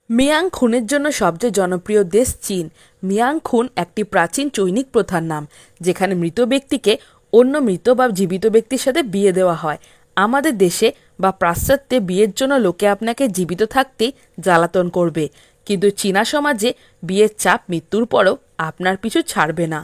মিয়াং খুনের জন্য সবচেয়ে জনপ্রিয় দেশ চীন। মিয়াং খুন একটি প্রাচীন চৈনিক প্রথার নাম, যেখানে মৃত ব্যক্তিকে অন্য মৃত বা জীবিত ব্যক্তির সাথে বিয়ে দেওয়া হয়। আমাদের দেশে বা পাশ্চাত্যে বিয়ের জন্য লোকে আপনাকে জীবিত থাকতেই জ্বালাতন করবে, কিন্তু চীনা সমাজে বিয়ের চাপ মৃত্যুর পরও আপনার পিছু ছাড়বে না।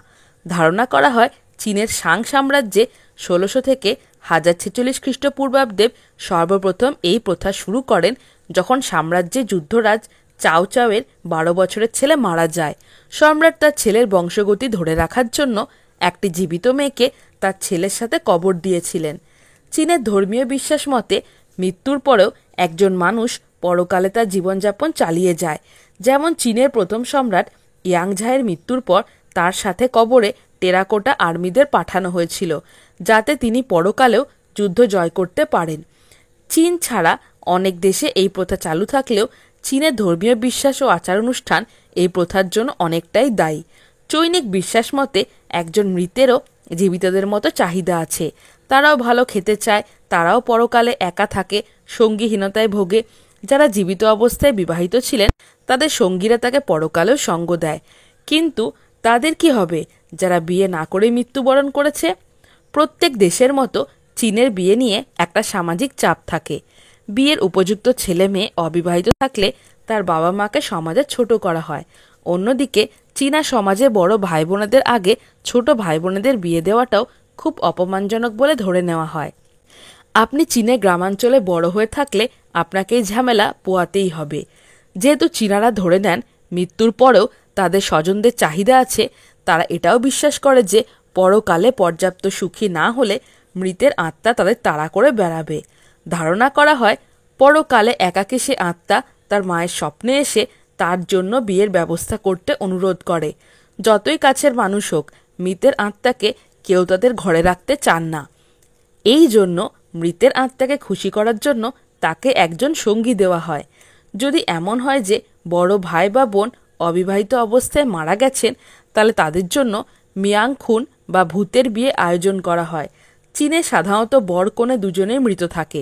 ধারণা করা হয় চীনের সাং সাম্রাজ্যে ১৬০০ থেকে ১০৪৬ খ্রিস্টপূর্বাব্দে সর্বপ্রথম এই প্রথা শুরু করেন, যখন সাম্রাজ্যে যুদ্ধরাজ চাও চাওয়ের ১২ বছরের ছেলে মারা যায়। সম্রাট তার ছেলের বংশগতি ধরে রাখার জন্য একটি জীবিত মেয়েকে তার ছেলের সাথে কবর দিয়েছিলেন। চীনের ধর্মীয় বিশ্বাস মতে মৃত্যুর পরেও একজন মানুষ পরকালে তার জীবনযাপন চালিয়ে যায়। যেমন চীনের প্রথম সম্রাট ইয়াংঝাইয়ের মৃত্যুর পর তার সাথে কবরে টেরাকোটা আর্মিদের পাঠানো হয়েছিল, যাতে তিনি পরকালেও যুদ্ধ জয় করতে পারেন। চীন ছাড়া অনেক দেশে এই প্রথা চালু থাকলেও চীনের ধর্মীয় বিশ্বাস ও আচার অনুষ্ঠান এই প্রথার জন্য অনেকটাই দায়ী। চৈনিক বিশ্বাস মতে একজন মৃতেরও জীবিতদের মতো চাহিদা আছে। তারাও ভালো খেতে চায়, তারাও পরকালে একা থাকে, সঙ্গীহীনতায় ভোগে। যারা জীবিত অবস্থায় বিবাহিত ছিলেন তাদের সঙ্গীরা তাকে পরকালেও সঙ্গ দেয়। কিন্তু তাদের কি হবে যারা বিয়ে না করে মৃত্যুবরণ করেছে? প্রত্যেক দেশের মতো চীনের বিয়ে নিয়ে একটা সামাজিক চাপ থাকে। বিয়ের উপযুক্ত ছেলে মেয়ে অবিবাহিত থাকলে তার বাবা মাকে সমাজে ছোট করা হয়। অন্যদিকে চীনা সমাজে বড় ভাই বোনেদের আগে ছোট ভাই বোনেদের বিয়ে দেওয়াটাও খুব অপমানজনক বলে ধরে নেওয়া হয়। আপনি চীনের গ্রামাঞ্চলে বড় হয়ে থাকলে আপনাকে এই ঝামেলা পোয়াতেই হবে। যেহেতু চীনারা ধরে নেন মৃত্যুর পরেও তাদের স্বজনদের চাহিদা আছে, তারা এটাও বিশ্বাস করে যে পরকালে পর্যাপ্ত সুখী না হলে মৃতের আত্মা তাদের তাড়া করে বেড়াবে। ধারণা করা হয় পরকালে একাকী সে আত্মা তার মায়ের স্বপ্নে এসে তার জন্য বিয়ের ব্যবস্থা করতে অনুরোধ করে। যতই কাছের মানুষ হোক, মৃতের আত্মাকে কেউ তাদের ঘরে রাখতে চান না। এই জন্য মৃতের আত্মাকে খুশি করার জন্য তাকে একজন সঙ্গী দেওয়া হয়। যদি এমন হয় যে বড় ভাই বা বোন অবিবাহিত অবস্থায় মারা গেছেন, তাহলে তাদের জন্য মিয়াং খুন বা ভূতের বিয়ে আয়োজন করা হয়। চীনে সাধারণত বর কনে দুজনেই মৃত থাকে,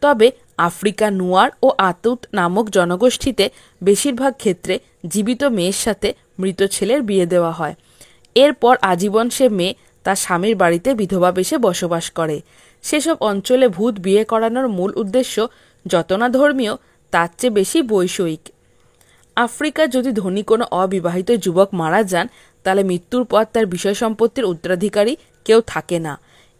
তবে আফ্রিকা নুয়ার ও আতুত নামক জনগোষ্ঠীতে বেশিরভাগ ক্ষেত্রে জীবিত মেয়ের সাথে মৃত ছেলের বিয়ে দেওয়া হয়। এরপর আজীবন সে মেয়ে তার স্বামীর বাড়িতে বিধবা বেশে বসবাস করে। সেসব অঞ্চলে ভূত বিয়ে করানোর মূল উদ্দেশ্য যত না ধর্মীয়, তার চেয়ে বেশি বৈষয়িক। আফ্রিকা যদি ধনী কোনো অবিবাহিত যুবক মারা যান, তাহলে মৃত্যুর পর তার বিষয় সম্পত্তির উত্তরাধিকারী কেউ থাকে না।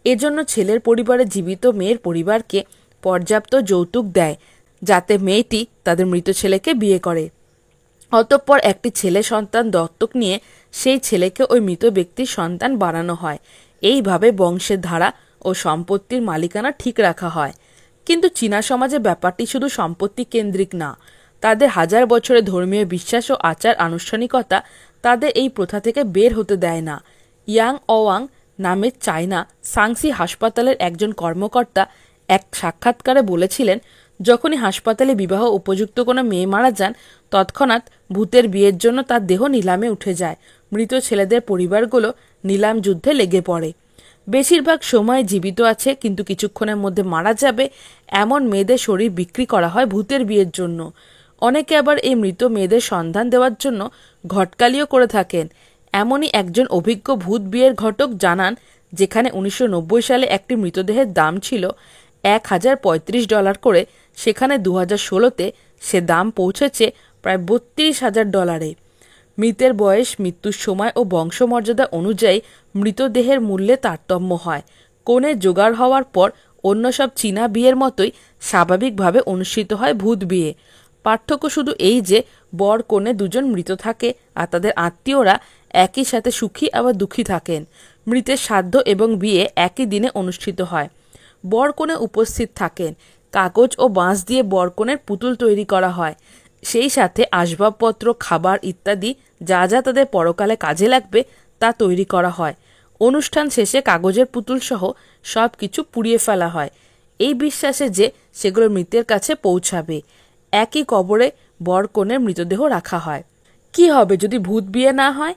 এজন্য ছেলের পরিবারে জীবিত মেয়ের পরিবারকে পর্যাপ্ত যৌতুক দেয়, যাতে মেয়েটি তাদের মৃত ছেলেকে বিয়ে করে। অতঃপর একটি ছেলে সন্তান দত্তক নিয়ে সেই ছেলেকে ওই মৃত ব্যক্তির সন্তান বানানো হয়। এইভাবে বংশের ধারা ও সম্পত্তির মালিকানা ঠিক রাখা হয়। কিন্তু চীনা সমাজে ব্যাপারটি শুধু সম্পত্তি কেন্দ্রিক না। তাদের হাজার বছরের ধর্মীয় বিশ্বাস ও আচার আনুষ্ঠানিকতা তাদের এই প্রথা থেকে বের হতে দেয় না। ইয়াং অওয়াং নামের চায়না সাংসি হাসপাতালের একজন কর্মকর্তা এক সাক্ষাৎকারে বলেছিলেন, যখনই হাসপাতালে বিবাহ উপযুক্ত কোনো মেয়ে মারা যান, তৎক্ষণাৎ ভূতের বিয়ের জন্য তার দেহ নিলামে উঠে যায়। মৃত ছেলেদের পরিবারগুলো নিলাম যুদ্ধে লেগে পড়ে। বেশিরভাগ সময় জীবিত আছে কিন্তু কিছুক্ষণের মধ্যে মারা যাবে এমন মেয়েদের শরীর বিক্রি করা হয় ভূতের বিয়ের জন্য। অনেকে আবার এই মৃত মেয়েদের সন্ধান দেওয়ার জন্য ঘটকালিও করে থাকেন। এমনই একজন অভিজ্ঞ ভূত বিয়ের ঘটক জানান, যেখানে ১৯৯০ সালে একটি মৃতদেহের দাম ছিল $১,০৩৫ করে, সেখানে ২০১৬-তে সে দাম পৌঁছেছে প্রায় $৩২,০০০। মৃতের বয়স, মৃত্যুর সময় ও বংশমর্যাদা অনুযায়ী মৃতদেহের মূল্যে তারতম্য হয়। কনের জোগাড় হওয়ার পর অন্য সব চীনা বিয়ের মতোই স্বাভাবিকভাবে অনুষ্ঠিত হয় ভূত বিয়ে। পার্থক্য শুধু এই যে বর কনে দুজন মৃত থাকে আর তাদের আত্মীয়রা একই সাথে সুখী আবার দুঃখী থাকেন। মৃতের শ্রাদ্ধ এবং বিয়ে একই দিনে অনুষ্ঠিত হয়। বর কনে উপস্থিত থাকেন। কাগজ ও বাঁশ দিয়ে বর কনের পুতুল তৈরি করা হয়। সেই সাথে আসবাবপত্র, খাবার ইত্যাদি যা যা তাদের পরকালে কাজে লাগবে তা তৈরি করা হয়। অনুষ্ঠান শেষে কাগজের পুতুল সহ সব কিছু পুড়িয়ে ফেলা হয়, এই বিশ্বাসে যে সেগুলো মৃতের কাছে পৌঁছাবে। একই কবরে বর কনের মৃতদেহ রাখা হয়। কি হবে যদি ভূত বিয়ে না হয়?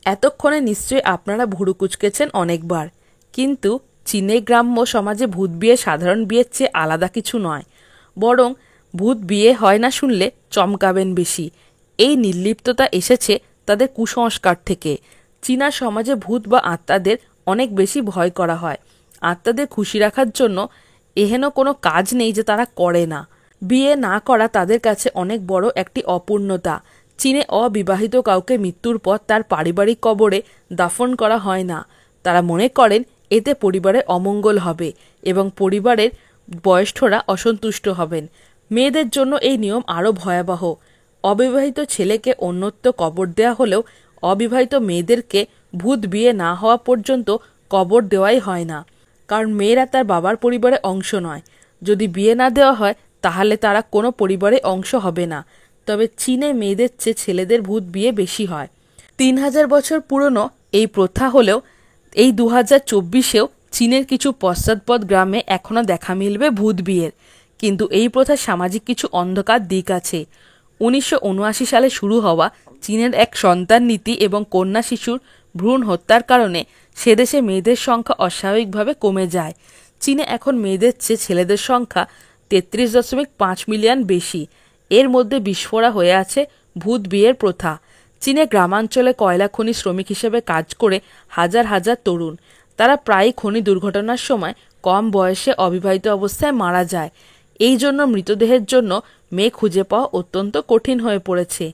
এতক্ষণে নিশ্চয়ই আপনারা ভুরু কুঁচকেছেন অনেকবার। কিন্তু চীনের গ্রাম্য সমাজে ভূত বিয়ে সাধারণ বিয়ের চেয়ে আলাদা কিছু নয়, বরং ভূত বিয়ে হয় না শুনলে চমকাবেন বেশি। এই নির্লিপ্ততা এসেছে তাদের কুসংস্কার থেকে। চীনা সমাজে ভূত বা আত্মাদের অনেক বেশি ভয় করা হয়। আত্মাদের খুশি রাখার জন্য এহেন কোনো কাজ নেই যে তারা করে না। বিয়ে না করা তাদের কাছে অনেক বড় একটি অপূর্ণতা। চীনে অবিবাহিত কাউকে মৃত্যুর পর তার পারিবারিক কবরে দাফন করা হয় না। তারা মনে করেন এতে পরিবারের অমঙ্গল হবে এবং পরিবারের বয়স্করা অসন্তুষ্ট হবেন। মেয়েদের জন্য এই নিয়ম আরও ভয়াবহ। অবিবাহিত ছেলেকে অন্যত্র কবর দেওয়া হলেও অবিবাহিত মেয়েদেরকে ভূত বিয়ে না হওয়া পর্যন্ত কবর দেওয়াই হয় না, কারণ মেয়েরা তার বাবার পরিবারের অংশ নয়। যদি বিয়ে না দেওয়া হয় তাহলে তারা কোনো পরিবারের অংশ হবে না। তবে চীনে মেয়েদের চেয়ে ছেলেদের ভূত বিয়ে বেশি হয়। 3000 বছর পুরনো এই প্রথা হলেও এই 2024-এও চীনের কিছু পশ্চাৎপদ গ্রামে এখনও দেখা মিলবে ভূত বিয়ের। কিন্তু এই প্রথার সামাজিক কিছু অন্ধকার দিক আছে। 1979 সালে শুরু হওয়া চীনের এক সন্তান নীতি এবং কন্যা শিশুর ভ্রূণ হত্যার কারণে সেদেশে মেয়েদের সংখ্যা অস্বাভাবিকভাবে কমে যায়। চীনে এখন মেয়েদের চেয়ে ছেলেদের সংখ্যা 33.5 মিলিয়ন বেশি। এর মধ্যে বিস্ফোরা হয়ে আছে ভূত বিয়ের প্রথা। চীনে গ্রামাঞ্চলে কয়লা খনি শ্রমিক হিসেবে কাজ করে হাজার হাজার তরুণ। তারা প্রায়ই খনি দুর্ঘটনার সময় কম বয়সে অবিবাহিত অবস্থায় মারা যায়। এই জন্য মৃতদেহের জন্য মেয়ে খুঁজে পাওয়া অত্যন্ত কঠিন হয়ে পড়েছে।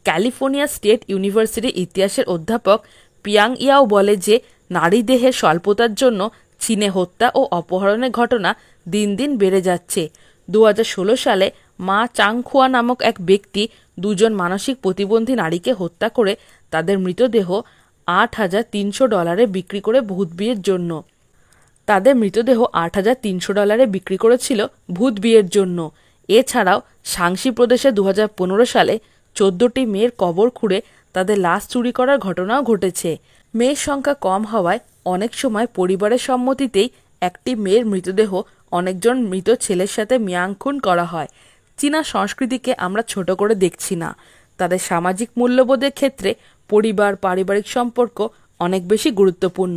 ক্যালিফোর্নিয়া স্টেট ইউনিভার্সিটির ইতিহাসের অধ্যাপক পিয়াং ইয়াও বলে যে নারী দেহের স্বল্পতার জন্য চীনে হত্যা ও অপহরণের ঘটনা দিন দিন বেড়ে যাচ্ছে। 2016 সালে মা চাংখুয়া নামক এক ব্যক্তি 2জন মানসিক প্রতিবন্ধী নারীকে হত্যা করে তাদের মৃতদেহ $8,300 বিক্রি করে ভূত বিয়ের জন্য। তাদের মৃতদেহ $8,300 বিক্রি করেছিল ভূত বিয়ের জন্য। এছাড়াও শাংসি প্রদেশে 2015 সালে 14টি মেয়ের কবর খুঁড়ে তাদের লাশ চুরি করার ঘটনাও ঘটেছে। মেয়ের সংখ্যা কম হওয়ায় অনেক সময় পরিবারের সম্মতিতেই একটি মেয়ের মৃতদেহ অনেকজন মৃত ছেলের সাথে মিয়াংখুন করা হয়। চীনা সংস্কৃতিকে আমরা ছোট করে দেখছি না। তাদের সামাজিক মূল্যবোধের ক্ষেত্রে পরিবার, পারিবারিক সম্পর্ক অনেক বেশি গুরুত্বপূর্ণ।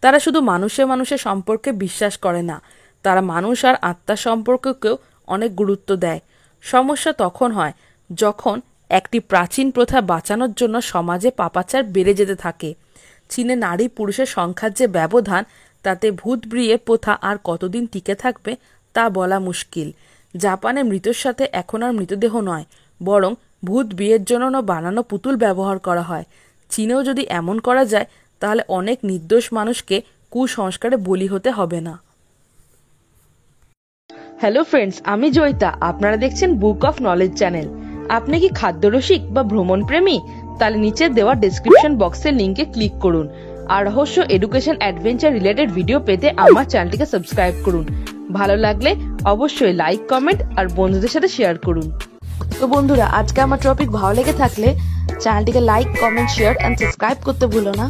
তারা শুধু মানুষে মানুষের সম্পর্কে বিশ্বাস করে না, তারা মানুষ আর আত্মার সম্পর্ককেও অনেক গুরুত্ব দেয়। সমস্যা তখন হয় যখন একটি প্রাচীন প্রথা বাঁচানোর জন্য সমাজে পাপাচার বেড়ে যেতে থাকে। চীনে নারী পুরুষের সংখ্যার যে ব্যবধান, তাতে ভূত বিয়ের প্রথা আর কতদিন টিকে থাকবে তা বলা মুশকিল। জাপানে মৃতের সাথে এখন আর মৃতদেহ নয়, বরং ভূত বিয়ের জন্য বানানো পুতুল ব্যবহার করা হয়। চীনেও যদি এমন করা যায় তাহলে অনেক নির্দোষ মানুষকে কুসংস্কারে বলি হতে হবে না। হ্যালো ফ্রেন্ডস, আমি জয়িতা। আপনারা দেখছেন বুক অফ নলেজ চ্যানেল। আপনি কি খাদ্যরসিক বা ভ্রমণ প্রেমী? তাহলে নিচে দেওয়া ডেসক্রিপশন বক্সের লিঙ্কে ক্লিক করুন আর রহস্য, এডুকেশন, অ্যাডভেঞ্চার রিলেটেড ভিডিও পেতে আমার চ্যানেলটিকে সাবস্ক্রাইব করুন। ভালো লাগলে অবশ্যই লাইক, কমেন্ট আর বন্ধুদের সাথে শেয়ার করুন। তো বন্ধুরা, আজকে আমার টপিক ভালো লেগে থাকলে চ্যানেলটিকে like, comment, share and subscribe করতে ভুলো না।